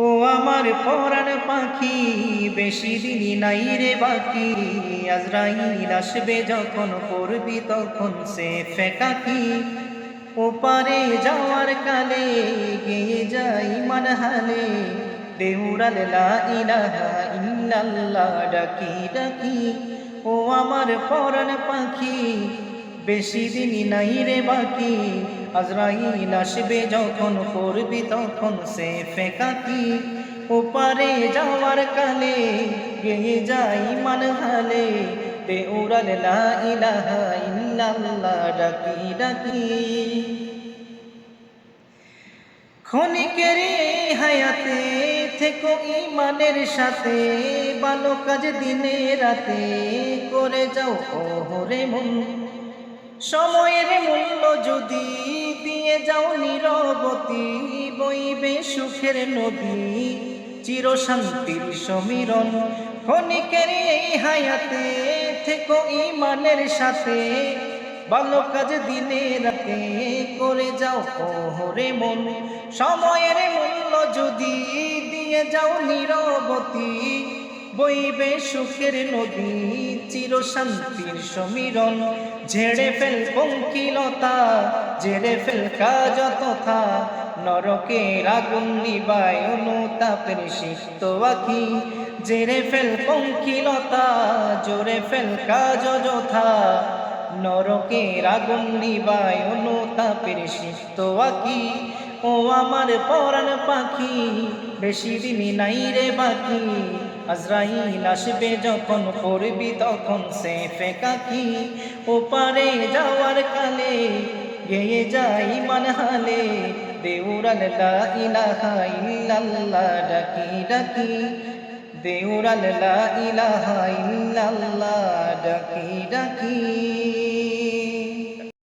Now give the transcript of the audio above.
ও আমার পরাণ পাখি, বেশি দিনই নাই রে বাকি। আজরাইল আসবে যখন, করবি তখন সে ফেকাকি। ওপারে যাওয়ার কালে গেয়ে যাই মানহালে, দেউরাল লা ইলাহা ইল্লাল্লাহ ডাকি ডাকি। ও আমার পরাণ পাখি, বেশি দিনই নাই রে বাকি। আজরাইল আসবে যখন, করবি তখন সে ফেকাকি। ওপারে যাওয়ার কালে গেয়ে যাই মানহালে, দেউরাল লা ইলাহা ইল্লাল্লাহ ডাকি ডাকি। ক্ষণিকের হায়াতে থেকো ঈমানের সাথে, ভালো কাজ দিনে রাতে করে যাও ওহরে মন। সময়ের মূল্য যদি দিয়ে যাও নীরবতী, বইবে সুখের নদী, চির শান্তির সমীরণ। ক্ষণিকের এই হায়াতে থেকো ঈমানের সাথে, ভালো কাজ দিনে রাতে করে যাও ওহরে মন। সময়ের মূল্য যদি দিয়ে যাও নীরবতী, বইবে সুখের নদী, চির শান্তির সমীরণ। ঝেড়ে ফেল পঙ্কিলতা, ঝেড়ে ফেল কাজ তথা, নরকের আগুন নিবায় অনুতাপের সিক্ত আঁখি। ঝেড়ে ফেল পঙ্কিলতা, জোরে ফেল কাজ যথা, নরকের আগুন নিবায় অনুতাপের সিক্ত আঁখি। ও আমার পরাণ পাখি, বেশি দিনই নাই রে বাকি। আজরাইল আসবে যখন, করবি তখন সে ফেকাকি। ওপারে যাওয়ার কালে গেয়ে যাই মানহালে, দেউরাল লা ইলাহা ইল্লাল্লাহ ডাকি ডাকি। দেউরাল লা ইলাহা ইল্লাল্লাহ ডাকি ডাকি।